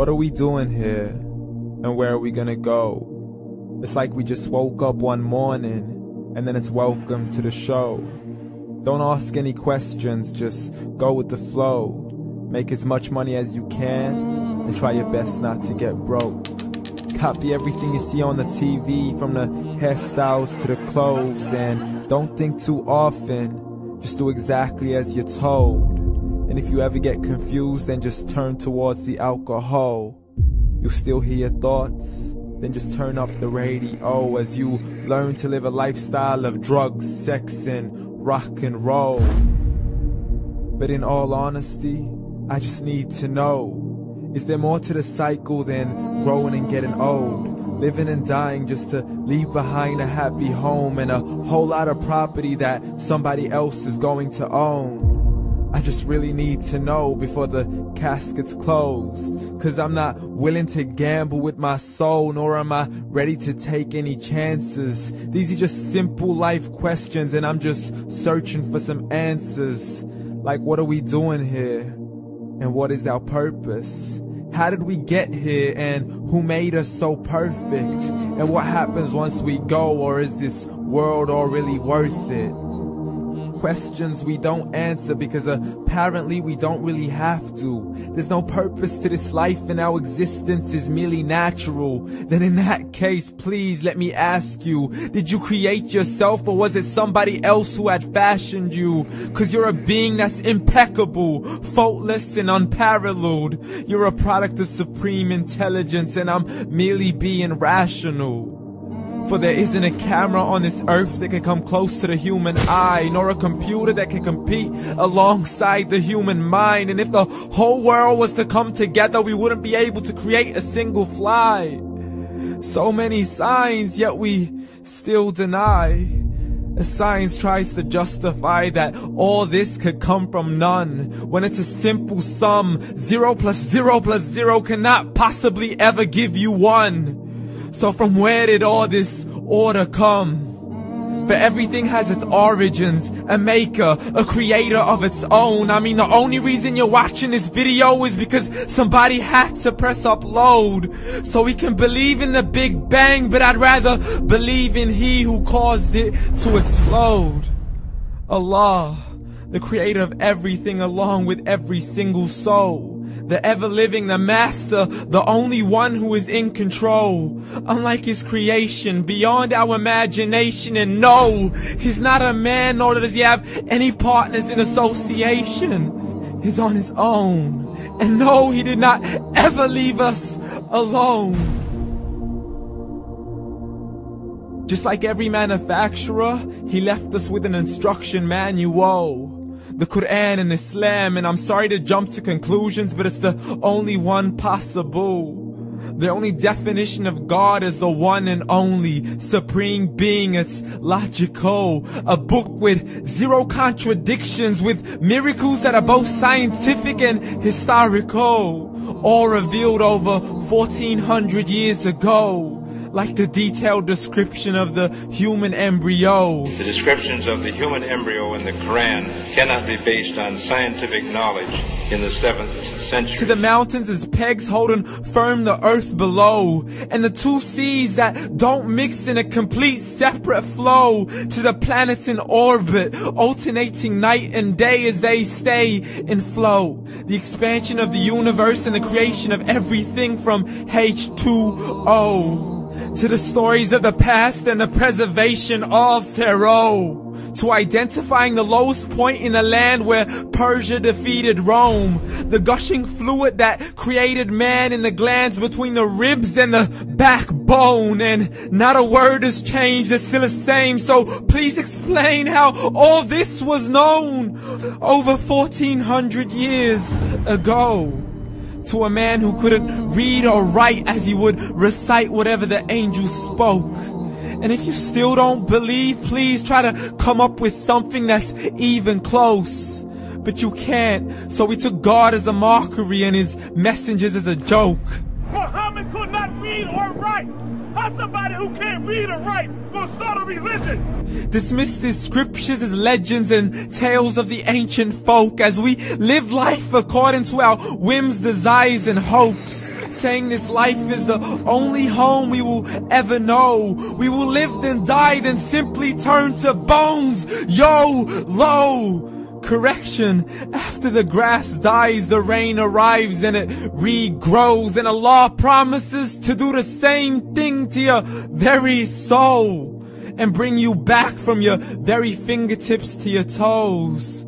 What are we doing here? And where are we gonna go? It's like we just woke up one morning and then it's welcome to the show. Don't ask any questions, just go with the flow. Make as much money as you can and try your best not to get broke. Copy everything you see on the TV, from the hairstyles to the clothes, and don't think too often, just do exactly as you're told. And if you ever get confused, then just turn towards the alcohol. You'll still hear your thoughts, then just turn up the radio as you learn to live a lifestyle of drugs, sex, and rock and roll. But in all honesty, I just need to know, is there more to the cycle than growing and getting old? Living and dying just to leave behind a happy home and a whole lot of property that somebody else is going to own. I just really need to know before the casket's closed, 'cause I'm not willing to gamble with my soul, nor am I ready to take any chances. These are just simple life questions and I'm just searching for some answers. Like, what are we doing here? And what is our purpose? How did we get here, and who made us so perfect? And what happens once we go, or is this world all really worth it? Questions we don't answer because apparently we don't really have to. There's no purpose to this life and our existence is merely natural. Then in that case, please let me ask you, did you create yourself, or was it somebody else who had fashioned you? 'Cause you're a being that's impeccable, faultless and unparalleled. You're a product of supreme intelligence and I'm merely being rational. For there isn't a camera on this earth that can come close to the human eye, nor a computer that can compete alongside the human mind. And if the whole world was to come together, we wouldn't be able to create a single fly. So many signs, yet we still deny. As science tries to justify that all this could come from none, when it's a simple sum. 0 plus 0 plus 0 cannot possibly ever give you 1. So from where did all this order come? For everything has its origins, a maker, a creator of its own. I mean, the only reason you're watching this video is because somebody had to press upload. So we can believe in the Big Bang, but I'd rather believe in He who caused it to explode. Allah, the creator of everything along with every single soul. The ever-living, the master, the only one who is in control. Unlike his creation, beyond our imagination. And no, he's not a man, nor does he have any partners in association. He's on his own. And no, he did not ever leave us alone. Just like every manufacturer, he left us with an instruction manual. The Quran and Islam, and I'm sorry to jump to conclusions, but it's the only one possible. The only definition of God is the one and only supreme being. It's logical, a book with 0 contradictions, with miracles that are both scientific and historical, all revealed over 1400 years ago. Like the detailed description of the human embryo. The descriptions of the human embryo in the Quran cannot be based on scientific knowledge in the 7th century. To the mountains as pegs holding firm the earth below, and the 2 seas that don't mix in a complete separate flow. To the planets in orbit, alternating night and day as they stay in flow. The expansion of the universe and the creation of everything from H2O. To the stories of the past and the preservation of Pharaoh. To identifying the lowest point in the land where Persia defeated Rome. The gushing fluid that created man in the glands between the ribs and the backbone. And not a word has changed, it's still the same. So please explain how all this was known over 1400 years ago. To a man who couldn't read or write, as he would recite whatever the angels spoke. And if you still don't believe, please try to come up with something that's even close. But you can't, so we took God as a mockery and his messengers as a joke. Muhammad could not read or write. How somebody who can't read or write gonna start a religion? Dismissed his scriptures as legends and tales of the ancient folk, as we live life according to our whims, desires, and hopes. saying this life is the only home we will ever know. We will live then die, then simply turn to bones. YOLO! Correction, after the grass dies, the rain arrives and it regrows, and Allah promises to do the same thing to your very soul and bring you back from your very fingertips to your toes,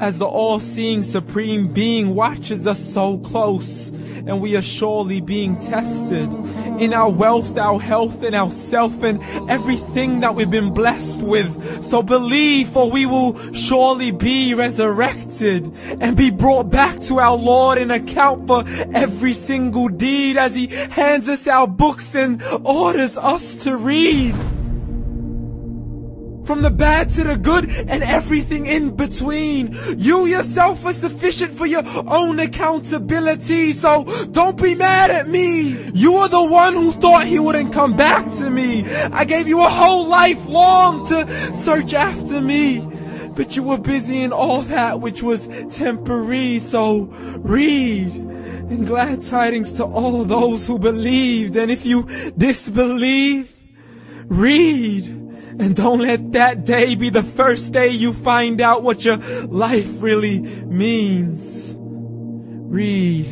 as the all-seeing supreme being watches us so close, and we are surely being tested in our wealth, our health, and our self, and everything that we've been blessed with. So believe, for we will surely be resurrected and be brought back to our Lord and account for every single deed, as He hands us our books and orders us to read. From the bad to the good and everything in between. You yourself are sufficient for your own accountability, so don't be mad at me. You are the one who thought He wouldn't come back to me. I gave you a whole life long to search after me, but you were busy in all that which was temporary. So read, and glad tidings to all those who believed. And if you disbelieve, read. And don't let that day be the first day you find out what your life really means. Read.